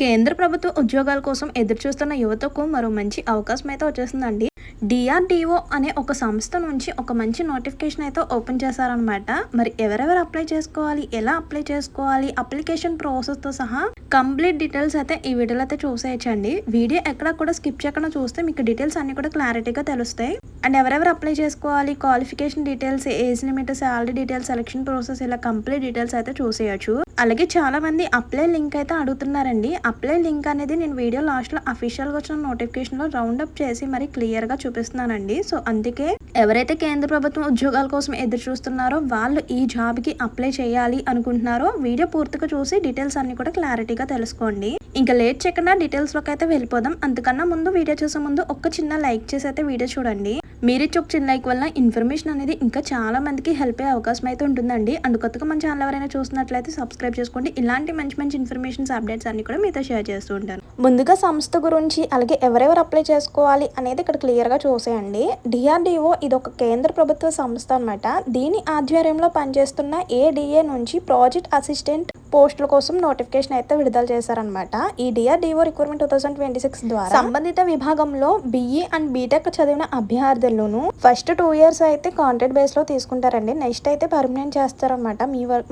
కేంద్ర ప్రభుత్వ ఉద్యోగాల కోసం ఎదురుచూస్తున్న యువతకు మరో మంచి అవకాశం అయితే వచ్చేసిందండి. డిఆర్‌డిఓ అనే ఒక సంస్థ నుంచి ఒక మంచి నోటిఫికేషన్ అయితే ఓపెన్ చేశారనమాట. మరి ఎవరెవరు అప్లై చేసుకోవాలి? ఎలా అప్లై చేసుకోవాలి? అప్లికేషన్ ప్రాసెస్‌తో సహా కంప్లీట్ డీటెయిల్స్ అయితే ఈ వీడియోలో అయితే చూసేయొచ్చండి. వీడియో ఎక్కడ కూడా స్కిప్ చేయకుండా చూస్తే మీకు డీటెయిల్స్ అన్నీ కూడా క్లారిటీగా తెలుస్తాయి. అండ్ ఎవరెవరు అప్లై చేసుకోవాలి? Qualification details, age limit, salary details, selection process ఇలా కంప్లీట్ డీటెయిల్స్ అయితే చూసేయొచ్చు. అలాగే చాలా మంది అప్లై లింక్ అయితే అడుగుతున్నారండి. అప్లై లింక్ అనేది నేను వీడియో లాస్ట్లో అఫీషియల్గా వచ్చిన నోటిఫికేషన్లో రౌండప్ చేసి మరి క్లియర్గా చూపిస్తున్నానండి. సో అందుకే ఎవరైతే కేంద్ర ప్రభుత్వం ఉద్యోగాల కోసం ఎదురు చూస్తున్నారో వాళ్ళు ఈ జాబ్కి అప్లై చేయాలి అనుకుంటున్నారో వీడియో పూర్తిగా చూసి డీటెయిల్స్ అన్ని కూడా క్లారిటీగా తెలుసుకోండి. ఇంకా లేట్ చేయకుండా డీటెయిల్స్లోకి అయితే వెళ్ళిపోదాం. అంతకన్నా ముందు వీడియో చూసే ముందు ఒక చిన్న లైక్ చేసి అయితే వీడియో చూడండి. మీరిచ్చే ఒక చిన్న లైక్ వల్ల ఇన్ఫర్మేషన్ అనేది ఇంకా చాలా మందికి హెల్ప్ అయ్యే అవకాశం అయితే ఉంటుందండి. అండ్ కొత్తగా మన ఛానల్ ఎవరైనా చూస్తున్నట్లయితే సబ్స్క్రైబ్ చేసుకోండి. ఇలాంటి మంచి మంచి ఇన్ఫర్మేషన్స్, అప్డేట్స్ అన్ని కూడా మీతో షేర్ చేస్తూ ఉంటాను. ముందుగా సంస్థ గురించి అలాగే ఎవరెవరు అప్లై చేసుకోవాలి అనేది ఇక్కడ క్లియర్గా చూసేయండి. డిఆర్‌డిఓ ఇది ఒక కేంద్ర ప్రభుత్వ సంస్థ అనమాట. దీని ఆధ్వర్యంలో పనిచేస్తున్న ఏడీఏ నుంచి ప్రాజెక్ట్ అసిస్టెంట్ పోస్టుల కోసం నోటిఫికేషన్ అయితే విడుదల చేశారనమాట. ఈ డిఆర్‌డిఓ రిక్రూట్మెంట్ 2026 ద్వారా సంబంధిత విభాగంలో బిఈ అండ్ బీటెక్ చదివిన అభ్యర్థులను ఫస్ట్ 2 years అయితే కాంట్రాక్ట్ బేస్ లో తీసుకుంటారండి. నెక్స్ట్ అయితే పర్మనెంట్ చేస్తారనమాట.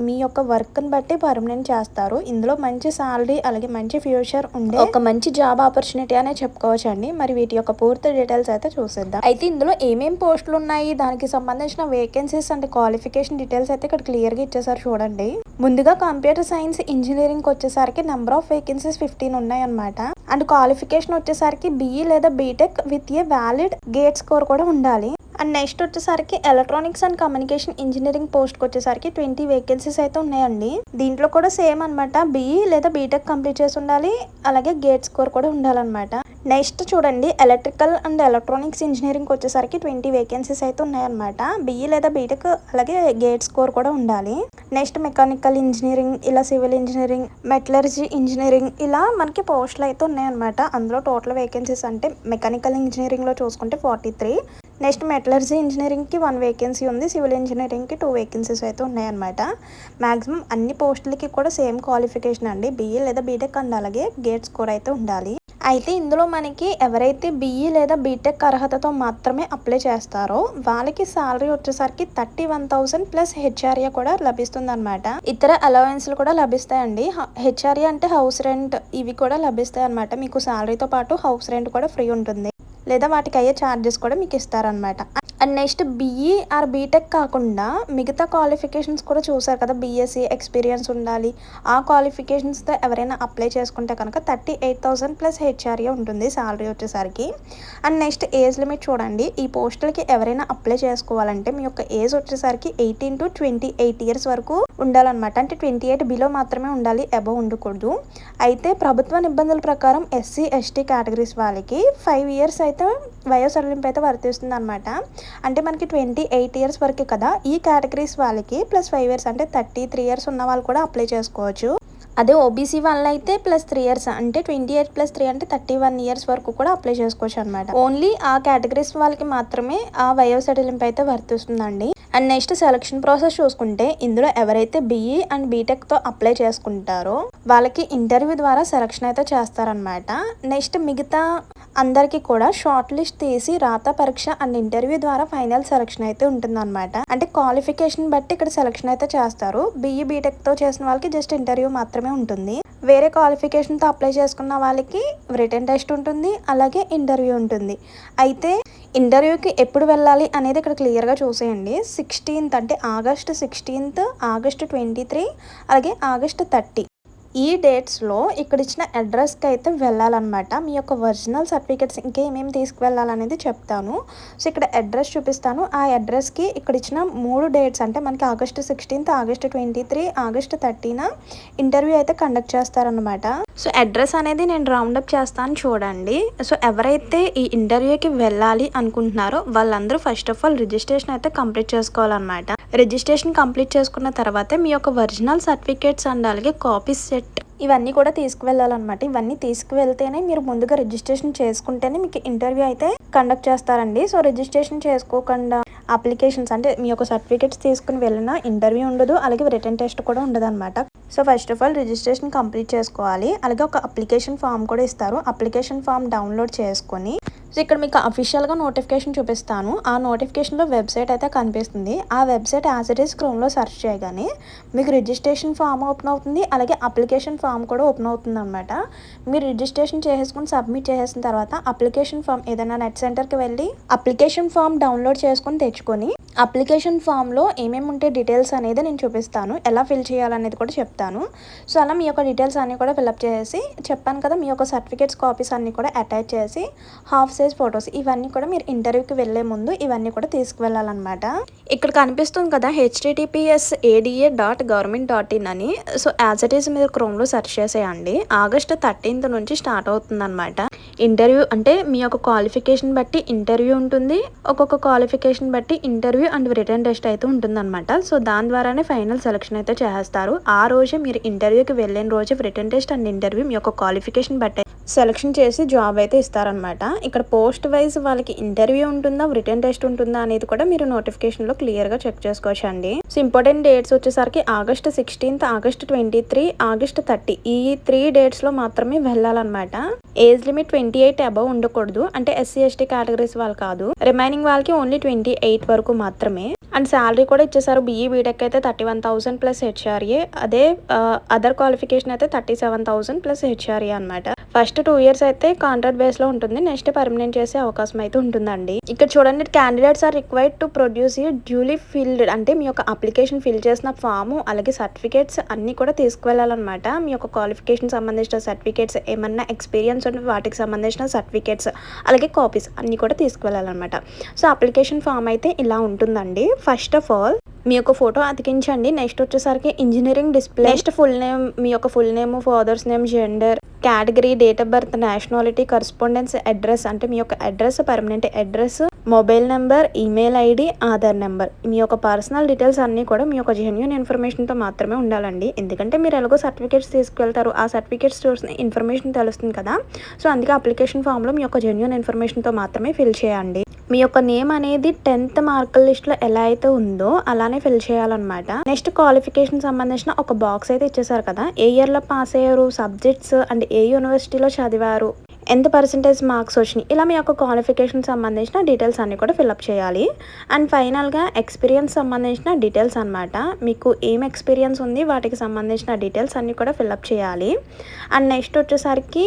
మీ యొక్క వర్క్ ని బట్టి పర్మనెంట్ చేస్తారు. ఇందులో మంచి సాలరీ అలాగే మంచి ఫ్యూచర్ ఉండే ఒక మంచి జాబ్ ఆపర్చునిటీ అనే చెప్పుకోవచ్చు అండి. మరి వీటి యొక్క పూర్తి డీటెయిల్స్ అయితే చూసేద్దాం. అయితే ఇందులో ఏమేం పోస్టులు ఉన్నాయి, దానికి సంబంధించిన వేకెన్సీస్ అండ్ క్వాలిఫికేషన్ డీటెయిల్స్ అయితే ఇక్కడ క్లియర్ గా ఇచ్చేసారు చూడండి. ముందుగా కంప్యూటర్ సైన్స్ ఇంజనీరింగ్ వచ్చేసరికి నెంబర్ ఆఫ్ వేకెన్సీస్ 15 ఉన్నాయన్నమాట. అండ్ క్వాలిఫికేషన్ వచ్చేసరికి బిఈ లేదా BTech with a valid GATE score కూడా ఉండాలి. అండ్ నెక్స్ట్ వచ్చేసరికి electronics and communication engineering post వచ్చేసరికి 20 వేకెన్సీస్ అయితే ఉన్నాయండి. దీంట్లో కూడా సేమ్ అనమాట. బిఈ లేదా బీటెక్ కంప్లీట్ చేసి ఉండాలి, అలాగే గేట్ స్కోర్ కూడా ఉండాలన్నమాట. నెక్స్ట్ చూడండి, ఎలక్ట్రికల్ అండ్ ఎలక్ట్రానిక్స్ ఇంజనీరింగ్ వచ్చేసరికి 20 వేకెన్సీస్ అయితే ఉన్నాయన్నమాట. బిఈ లేదా బీటెక్ అలాగే గేట్ స్కోర్ కూడా ఉండాలి. నెక్స్ట్ మెకానికల్ ఇంజనీరింగ్, ఇలా సివిల్ ఇంజనీరింగ్, మెటలర్జీ ఇంజనీరింగ్ ఇలా మనకి పోస్టులు అయితే ఉన్నాయన్నమాట. అందులో టోటల్ వేకెన్సీస్ అంటే మెకానికల్ ఇంజనీరింగ్లో చూసుకుంటే 43, నెక్స్ట్ మెటలర్జీ ఇంజనీరింగ్కి 1 వేకెన్సీ ఉంది, సివిల్ ఇంజనీరింగ్కి 2 వేకెన్సీస్ అయితే ఉన్నాయన్నమాట. మ్యాక్సిమం అన్ని పోస్టులకి కూడా సేమ్ క్వాలిఫికేషన్ అండి, బిఈ లేదా బీటెక్ అండ్ అలాగే గేట్ స్కోర్ అయితే ఉండాలి. అయితే ఇందులో మనకి ఎవరైతే బిఈ లేదా బీటెక్ అర్హతతో మాత్రమే అప్లై చేస్తారో వాళ్ళకి సాలరీ వచ్చేసరికి 31,000 ప్లస్ హెచ్ఆర్ఏ కూడా లభిస్తుంది అనమాట. ఇతర అలవెన్స్లు కూడా లభిస్తాయండి. హెచ్ఆర్ఏ అంటే హౌస్ రెంట్, ఇవి కూడా లభిస్తాయి అనమాట. మీకు సాలరీతో పాటు హౌస్ రెంట్ కూడా ఫ్రీ ఉంటుంది, లేదా వాటికి అయ్యే ఛార్జెస్ కూడా మీకు ఇస్తారనమాట. And next BE or BTech కాకుండా మిగతా క్వాలిఫికేషన్స్ కూడా చూసారు కదా, బీఎస్సీ ఎక్స్పీరియన్స్ ఉండాలి. ఆ క్వాలిఫికేషన్స్తో ఎవరైనా అప్లై చేసుకుంటే కనుక 38,000 ప్లస్ హెచ్ఆర్ఏ ఉంటుంది సాలరీ వచ్చేసరికి. అండ్ నెక్స్ట్ ఏజ్ లిమిట్ చూడండి. ఈ పోస్టులకి ఎవరైనా అప్లై చేసుకోవాలంటే మీ యొక్క ఏజ్ వచ్చేసరికి 18 to 28 years వరకు ఉండాలన్నమాట. అంటే 28 బిలో మాత్రమే ఉండాలి, అబవ్ ఉండకూడదు. అయితే ప్రభుత్వ నిబంధనల ప్రకారం ఎస్సీ ఎస్టీ కేటగిరీస్ వాళ్ళకి 5 years అయితే వయో సడలింపు అయితే వర్తిస్తుంది అనమాట. అంటే మనకి 28 years వరకు కదా. ఈ కేటగిరీస్ వాళ్ళకి ప్లస్ 5 years అంటే 33 years ఉన్న వాళ్ళు కూడా అప్లై చేసుకోవచ్చు. అదే ఓబీసీ వాళ్ళైతే ప్లస్ 3 years అంటే 28 + 3 అంటే 31 years వరకు కూడా అప్లై చేసుకోవచ్చు అనమాట. ఓన్లీ ఆ కేటగిరీస్ వాళ్ళకి మాత్రమే ఆ వయో సడలింపు అయితే వర్తిస్తుందండి. అండ్ నెక్స్ట్ సెలక్షన్ ప్రాసెస్ చూసుకుంటే ఇందులో ఎవరైతే బిఈ అండ్ బీటెక్తో అప్లై చేసుకుంటారో వాళ్ళకి ఇంటర్వ్యూ ద్వారా సెలక్షన్ అయితే చేస్తారనమాట. నెక్స్ట్ మిగతా అందరికీ కూడా షార్ట్ లిస్ట్ తీసి రాత పరీక్ష అండ్ ఇంటర్వ్యూ ద్వారా ఫైనల్ సెలక్షన్ అయితే ఉంటుందన్నమాట. అంటే క్వాలిఫికేషన్ బట్టి ఇక్కడ సెలక్షన్ అయితే చేస్తారు. బిఈ బీటెక్తో చేసిన వాళ్ళకి జస్ట్ ఇంటర్వ్యూ మాత్రమే ఉంటుంది. వేరే క్వాలిఫికేషన్తో అప్లై చేసుకున్న వాళ్ళకి రిటన్ టెస్ట్ ఉంటుంది, అలాగే ఇంటర్వ్యూ ఉంటుంది. అయితే ఇంటర్వ్యూకి ఎప్పుడు వెళ్ళాలి అనేది ఇక్కడ క్లియర్గా చూసేయండి. 16th అంటే August 16th, August 23, అలాగే August 30 ఈ డేట్స్లో ఇక్కడ ఇచ్చిన అడ్రస్కి అయితే వెళ్ళాలన్నమాట. మీ యొక్క ఒరిజినల్ సర్టిఫికేట్స్ ఇంకేమేమి తీసుకువెళ్ళాలనేది చెప్తాను. సో ఇక్కడ అడ్రస్ చూపిస్తాను. ఆ అడ్రస్కి ఇక్కడ ఇచ్చిన 3 డేట్స్ అంటే మనకి August 16th, August 23, August 30న interview అయితే కండక్ట్ చేస్తారనమాట. సో అడ్రస్ అనేది నేను రౌండప్ చేస్తాను చూడండి. సో ఎవరైతే ఈ ఇంటర్వ్యూకి వెళ్ళాలి అనుకుంటున్నారో వాళ్ళందరూ ఫస్ట్ ఆఫ్ ఆల్ రిజిస్ట్రేషన్ అయితే కంప్లీట్ చేసుకోవాలన్నమాట. రిజిస్ట్రేషన్ కంప్లీట్ చేసుకున్న తర్వాత మీ యొక్క ఒరిజినల్ సర్టిఫికేట్స్ అండ్ అలాగే కాపీ సెట్ ఇవన్నీ కూడా తీసుకువెళ్ళాలన్నమాట. ఇవన్నీ తీసుకువెళ్తేనే మీరు ముందుగా రిజిస్ట్రేషన్ చేసుకుంటేనే మీకు ఇంటర్వ్యూ అయితే కండక్ట్ చేస్తారండి. సో రిజిస్ట్రేషన్ చేసుకోకుండా అప్లికేషన్స్ అంటే మీ యొక్క సర్టిఫికేట్స్ తీసుకుని వెళ్ళిన ఇంటర్వ్యూ ఉండదు, అలాగే రిటర్న్ టెస్ట్ కూడా ఉండదు అనమాట. So first of all registration complete చేసుకోవాలి. అలాగే ఒక అప్లికేషన్ ఫామ్ కూడా ఇస్తారు. అప్లికేషన్ ఫామ్ డౌన్లోడ్ చేసుకొని సో ఇక్కడ మీకు అఫీషియల్గా నోటిఫికేషన్ చూపిస్తాను. ఆ నోటిఫికేషన్లో వెబ్సైట్ అయితే కనిపిస్తుంది. ఆ వెబ్సైట్ యాజ్ ఇట్ ఈస్ క్రోమ్లో సెర్చ్ చేయగానే మీకు రిజిస్ట్రేషన్ ఫామ్ ఓపెన్ అవుతుంది, అలాగే అప్లికేషన్ ఫామ్ కూడా ఓపెన్ అవుతుంది అనమాట. మీరు రిజిస్ట్రేషన్ చేసేసుకుని సబ్మిట్ చేసేసిన తర్వాత అప్లికేషన్ ఫామ్ ఏదైనా నెట్ సెంటర్కి వెళ్ళి అప్లికేషన్ ఫామ్ డౌన్లోడ్ చేసుకొని తెచ్చుకొని అప్లికేషన్ ఫామ్లో ఏమేమి ఉంటే డీటెయిల్స్ అనేది నేను చూపిస్తాను, ఎలా ఫిల్ చేయాలనేది కూడా చెప్తాను. సో అలా మీ యొక్క డీటెయిల్స్ అన్నీ కూడా ఫిల్అప్ చేసి చెప్పాను కదా, మీ యొక్క సర్టిఫికేట్స్ కాపీస్ అన్నీ కూడా అటాచ్ చేసి హాఫ్ సైజ్ ఫొటోస్ ఇవన్నీ కూడా మీరు ఇంటర్వ్యూకి వెళ్ళే ముందు ఇవన్నీ కూడా తీసుకువెళ్ళాలన్నమాట. ఇక్కడ కనిపిస్తుంది కదా https://ada.government.in అని. సో యాజ్ ఇట్ ఈస్ మీరు క్రోమ్లో సెర్చ్ చేసేయండి. ఆగస్టు 13th నుంచి స్టార్ట్ అవుతుంది అనమాట ఇంటర్వ్యూ. అంటే మీ యొక్క క్వాలిఫికేషన్ బట్టి ఇంటర్వ్యూ ఉంటుంది, ఒక్కొక్క క్వాలిఫికేషన్ బట్టి ఇంటర్వ్యూ అండ్ రిటర్న్ టెస్ట్ అయితే ఉంటుందన్నమాట. సో దాని ద్వారానే ఫైనల్ సెలక్షన్ అయితే చేస్తారు. ఆ రోజే మీరు ఇంటర్వ్యూకి వెళ్ళిన రోజు రిటర్న్ టెస్ట్ అండ్ ఇంటర్వ్యూ మీ యొక్క క్వాలిఫికేషన్ బట్టి సెలక్షన్ చేసి జాబ్ అయితే ఇస్తారనమాట. ఇక్కడ పోస్ట్ వైజ్ వాళ్ళకి ఇంటర్వ్యూ ఉంటుందా, రిటర్న్ టెస్ట్ ఉంటుందా అనేది కూడా మీరు నోటిఫికేషన్లో క్లియర్గా చెక్ చేసుకోవచ్చు అండి. సో ఇంపార్టెంట్ డేట్స్ వచ్చేసరికి ఆగస్టు 16th, ఆగస్టు 23, ఆగస్టు 30 ఈ 3 డేట్స్లో మాత్రమే వెళ్ళాలన్నమాట. ఏజ్ లిమిట్ 28 అబవ్ ఉండకూడదు, అంటే SC ST కేటగిరీస్ వాళ్ళు కాదు. రిమైనింగ్ వాళ్ళకి ఓన్లీ 28 వరకు మాత్రమే. అండ్ శాలరీ కూడా ఇచ్చేసారు. BE BTech అయితే 31,000 ప్లస్ HRA, అదే అదర్ క్వాలిఫికేషన్ అయితే 37,000 ప్లస్ HRA అనమాట. ఫస్ట్ 2 years అయితే కాంట్రాక్ట్ బేస్లో ఉంటుంది, నెక్స్ట్ పర్మనెంట్ చేసే అవకాశం అయితే ఉంటుందండి. ఇక్కడ చూడండి, candidates are required to produce duly filled, అంటే మీ యొక్క అప్లికేషన్ ఫిల్ చేసిన ఫాము అలాగే సర్టిఫికేట్స్ అన్నీ కూడా తీసుకువెళ్ళాలన్నమాట. మీ యొక్క క్వాలిఫికేషన్ సంబంధించిన సర్టిఫికేట్స్, ఏమన్నా ఎక్స్పీరియన్స్ ఉంటే వాటికి సంబంధించిన సర్టిఫికేట్స్ అలాగే కాపీస్ అన్నీ కూడా తీసుకువెళ్ళాలన్నమాట. సో అప్లికేషన్ ఫామ్ అయితే ఇలా ఉంటుందండి. ఫస్ట్ ఆఫ్ ఆల్ మీ యొక్క ఫోటో అతికించండి. నెక్స్ట్ వచ్చేసరికి engineering display, next full name, మీ యొక్క full name, father's name, gender, category, date of birth, nationality, correspondence address అంటే మీ యొక్క address, permanent address, mobile number, email ID, Aadhaar number, మీ యొక్క పర్సనల్ డీటెయిల్స్ అన్నీ కూడా మీ యొక్క జెన్యూన్ ఇన్ఫర్మేషన్తో మాత్రమే ఉండాలండి. ఎందుకంటే మీరు ఎలాగో సర్టిఫికేట్స్ తీసుకువెళ్తారు, ఆ సర్టిఫికేట్స్ చూసిన ఇన్ఫర్మేషన్ తెలుస్తుంది కదా. సో అందుకే అప్లికేషన్ ఫామ్లో మీ యొక్క జెన్యూన్ ఇన్ఫర్మేషన్తో మాత్రమే ఫిల్ చేయండి. మీ యొక్క నేమ్ అనేది 10th మార్కుల లిస్ట్లో ఎలా అయితే ఉందో అలానే ఫిల్ చేయాలన్నమాట. నెక్స్ట్ క్వాలిఫికేషన్ సంబంధించిన ఒక బాక్స్ అయితే ఇచ్చేసారు కదా, ఏ ఇయర్లో పాస్ అయ్యారు, సబ్జెక్ట్స్ అండ్ ఏ యూనివర్సిటీలో చదివారు, ఎంత పర్సెంటేజ్ మార్క్స్ వచ్చినాయి, ఇలా మీ యొక్క క్వాలిఫికేషన్ సంబంధించిన డీటెయిల్స్ అన్నీ కూడా ఫిల్అప్ చేయాలి. అండ్ ఫైనల్గా ఎక్స్పీరియన్స్ సంబంధించిన డీటెయిల్స్ అనమాట. మీకు ఏం ఎక్స్పీరియన్స్ ఉంది వాటికి సంబంధించిన డీటెయిల్స్ అన్నీ కూడా ఫిల్అప్ చేయాలి. అండ్ నెక్స్ట్ వచ్చేసరికి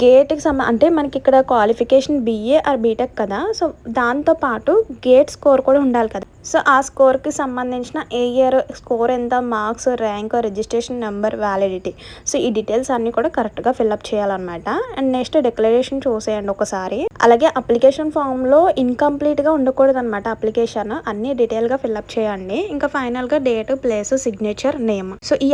గేట్కి అంటే మనకి ఇక్కడ క్వాలిఫికేషన్ BA ఆర్ BTech కదా, సో దాంతోపాటు గేట్ స్కోర్ కూడా ఉండాలి కదా. సో ఆ స్కోర్కి సంబంధించిన ఏ ఇయర్ స్కోర్ ఎంత, marks, rank, registration number, validity, so ఈ డీటెయిల్స్ అన్నీ కూడా కరెక్ట్గా ఫిల్అప్ చేయాలన్నమాట. అండ్ నెక్స్ట్ డిక్లరేషన్ చూసేయండి ఒకసారి. అలాగే అప్లికేషన్ ఫామ్లో ఇన్కంప్లీట్గా ఉండకూడదు అనమాట. అప్లికేషన్ అన్ని డీటెయిల్గా ఫిల్అప్ చేయండి. ఇంకా ఫైనల్గా date, place, signature, name. So ఈ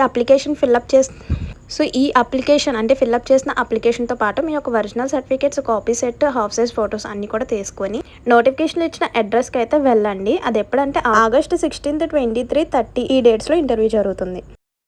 అప్లికేషన్ అంటే ఫిల్అప్ చేసిన అప్లికేషన్తో పాటు మీ యొక్క original certificates, copy set, half size photos అన్నీ కూడా తీసుకొని నోటిఫికేషన్ ఇచ్చిన అడ్రస్కి అయితే వెళ్ళండి. అది ఎప్పుడంటే ఆగస్టు 16th, 23, 30 ఈ డేట్స్లో ఇంటర్వ్యూ జరుగుతుంది.